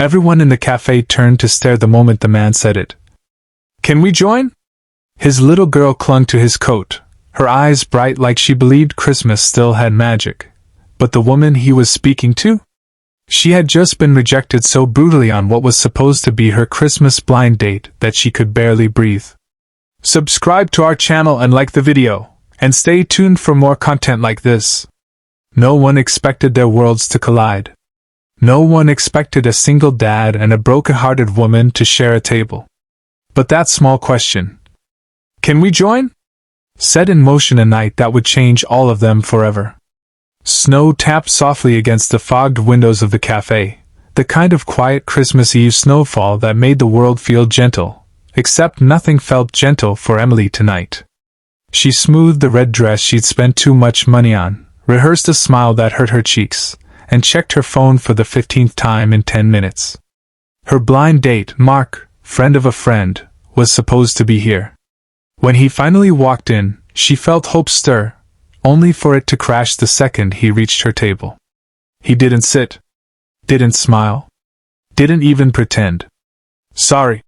Everyone in the cafe turned to stare the moment the man said it. "Can we join?" His little girl clung to his coat, her eyes bright like she believed Christmas still had magic. But the woman he was speaking to? She had just been rejected so brutally on what was supposed to be her Christmas blind date that she could barely breathe. Subscribe to our channel and like the video, and stay tuned for more content like this. No one expected their worlds to collide. No one expected a single dad and a broken-hearted woman to share a table. But that small question, "Can we join?" set in motion a night that would change all of them forever. Snow tapped softly against the fogged windows of the cafe, the kind of quiet Christmas Eve snowfall that made the world feel gentle, except nothing felt gentle for Emily tonight. She smoothed the red dress she'd spent too much money on, rehearsed a smile that hurt her cheeks, and checked her phone for the 15th time in 10 minutes. Her blind date, Mark, friend of a friend, was supposed to be here. When he finally walked in, she felt hope stir, only for it to crash the second he reached her table. He didn't sit, didn't smile, didn't even pretend. "Sorry,"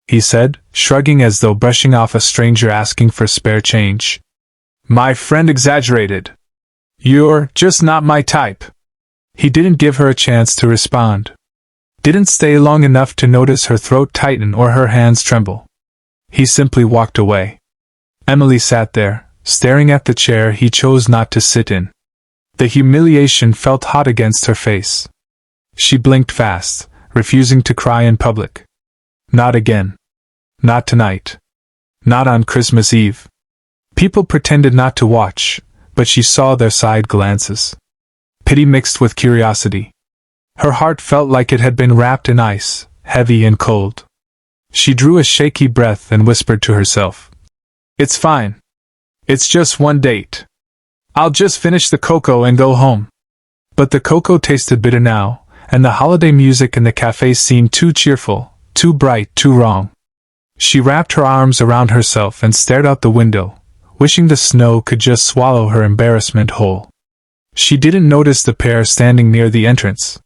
he said, shrugging as though brushing off a stranger asking for spare change. "My friend exaggerated. You're just not my type." He didn't give her a chance to respond. Didn't stay long enough to notice her throat tighten or her hands tremble. He simply walked away. Emily sat there, staring at the chair he chose not to sit in. The humiliation felt hot against her face. She blinked fast, refusing to cry in public. Not again. Not tonight. Not on Christmas Eve. People pretended not to watch, but she saw their side glances. Pity mixed with curiosity. Her heart felt like it had been wrapped in ice, heavy and cold. She drew a shaky breath and whispered to herself, "It's fine. It's just one date. I'll just finish the cocoa and go home." But the cocoa tasted bitter now, and the holiday music in the cafe seemed too cheerful, too bright, too wrong. She wrapped her arms around herself and stared out the window, wishing the snow could just swallow her embarrassment whole. She didn't notice the pair standing near the entrance.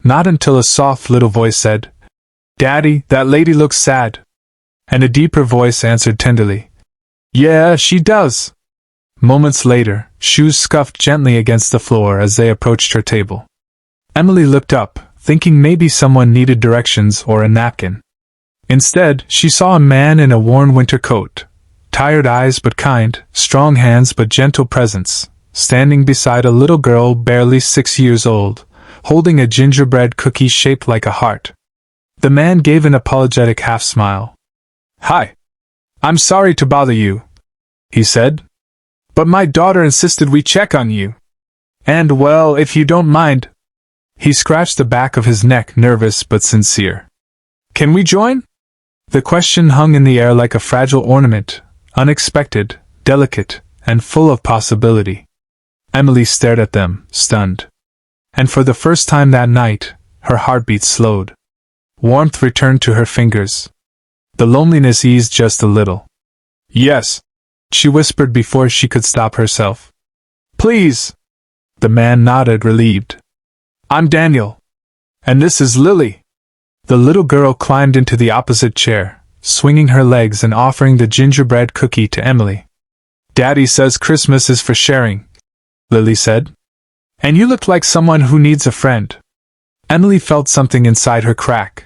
Not until a soft little voice said, "Daddy, that lady looks sad." And a deeper voice answered tenderly, "Yeah, she does." Moments later, shoes scuffed gently against the floor as they approached her table. Emily looked up, thinking maybe someone needed directions or a napkin. Instead, she saw a man in a worn winter coat, tired eyes but kind, strong hands but gentle presence, standing beside a little girl barely 6 years old, holding a gingerbread cookie shaped like a heart. The man gave an apologetic half-smile. "Hi. I'm sorry to bother you," he said. "But my daughter insisted we check on you. And, well, if you don't mind." He scratched the back of his neck, nervous but sincere. "Can we join?" The question hung in the air like a fragile ornament, unexpected, delicate, and full of possibility. Emily stared at them, stunned. And for the first time that night, her heartbeat slowed. Warmth returned to her fingers. The loneliness eased just a little. "Yes," she whispered before she could stop herself. "Please." The man nodded, relieved. "I'm Daniel. And this is Lily." The little girl climbed into the opposite chair, swinging her legs and offering the gingerbread cookie to Emily. "Daddy says Christmas is for sharing," Lily said. "And you look like someone who needs a friend." Emily felt something inside her crack,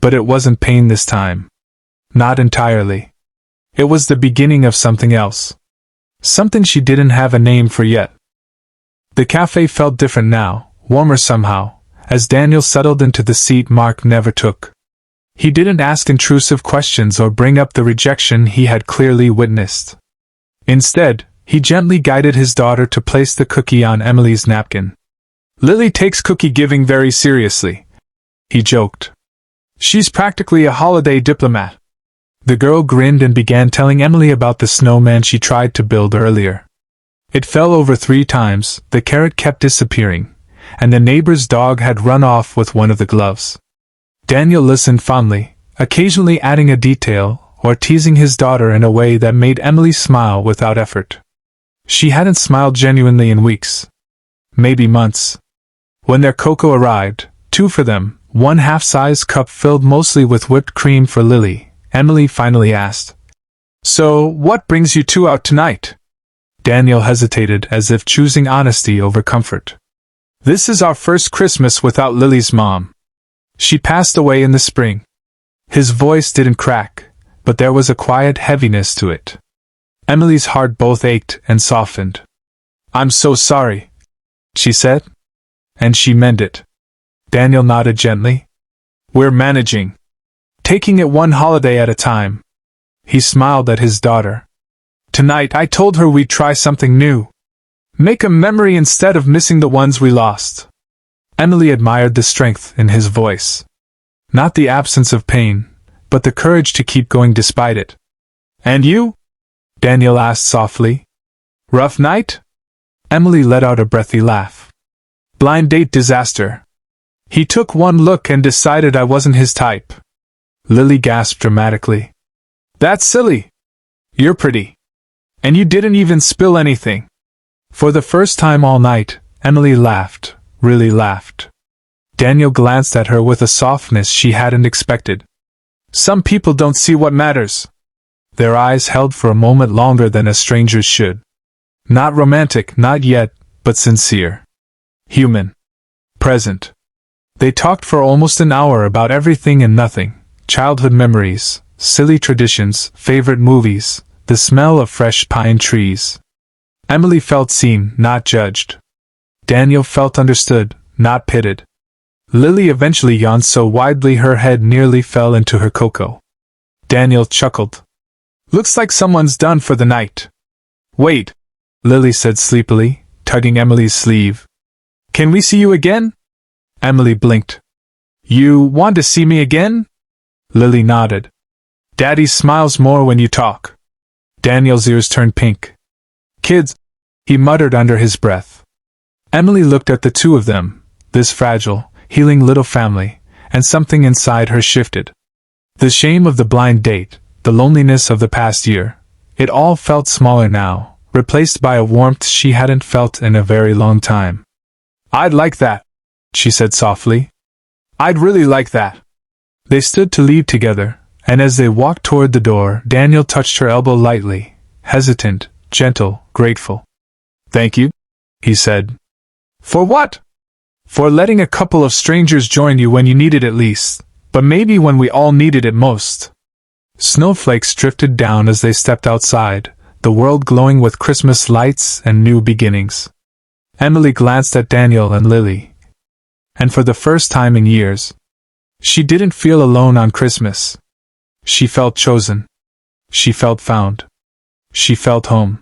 but it wasn't pain this time. Not entirely. It was the beginning of something else. Something she didn't have a name for yet. The cafe felt different now, warmer somehow, as Daniel settled into the seat Mark never took. He didn't ask intrusive questions or bring up the rejection he had clearly witnessed. Instead, he gently guided his daughter to place the cookie on Emily's napkin. "Lily takes cookie-giving very seriously," he joked. "She's practically a holiday diplomat." The girl grinned and began telling Emily about the snowman she tried to build earlier. It fell over 3 times, the carrot kept disappearing, and the neighbor's dog had run off with one of the gloves. Daniel listened fondly, occasionally adding a detail or teasing his daughter in a way that made Emily smile without effort. She hadn't smiled genuinely in weeks. Maybe months. When their cocoa arrived, 2 for them, one half-size cup filled mostly with whipped cream for Lily, Emily finally asked. "So, what brings you two out tonight?" Daniel hesitated, as if choosing honesty over comfort. "This is our first Christmas without Lily's mom. She passed away in the spring." His voice didn't crack, but there was a quiet heaviness to it. Emily's heart both ached and softened. "I'm so sorry," she said. "And she meant it." Daniel nodded gently. "We're managing. Taking it one holiday at a time." He smiled at his daughter. "Tonight I told her we'd try something new. Make a memory instead of missing the ones we lost." Emily admired the strength in his voice. Not the absence of pain, but the courage to keep going despite it. "And you?" Daniel asked softly. "Rough night?" Emily let out a breathy laugh. "Blind date disaster. He took one look and decided I wasn't his type." Lily gasped dramatically. "That's silly. You're pretty. And you didn't even spill anything." For the first time all night, Emily laughed, really laughed. Daniel glanced at her with a softness she hadn't expected. "Some people don't see what matters." Their eyes held for a moment longer than a stranger's should. Not romantic, not yet, but sincere. Human. Present. They talked for almost an hour about everything and nothing. Childhood memories, silly traditions, favorite movies, the smell of fresh pine trees. Emily felt seen, not judged. Daniel felt understood, not pitted. Lily eventually yawned so widely her head nearly fell into her cocoa. Daniel chuckled. "Looks like someone's done for the night." "Wait," Lily said sleepily, tugging Emily's sleeve. "Can we see you again?" Emily blinked. "You want to see me again?" Lily nodded. "Daddy smiles more when you talk." Daniel's ears turned pink. "Kids," he muttered under his breath. Emily looked at the two of them, this fragile, healing little family, and something inside her shifted. The shame of the blind date, the loneliness of the past year, it all felt smaller now, replaced by a warmth she hadn't felt in a very long time. "I'd like that," she said softly. "I'd really like that." They stood to leave together, and as they walked toward the door, Daniel touched her elbow lightly, hesitant, gentle, grateful. "Thank you," he said. "For what?" "For letting a couple of strangers join you when you needed it least, but maybe when we all needed it most." Snowflakes drifted down as they stepped outside, the world glowing with Christmas lights and new beginnings. Emily glanced at Daniel and Lily. And for the first time in years, she didn't feel alone on Christmas. She felt chosen. She felt found. She felt home.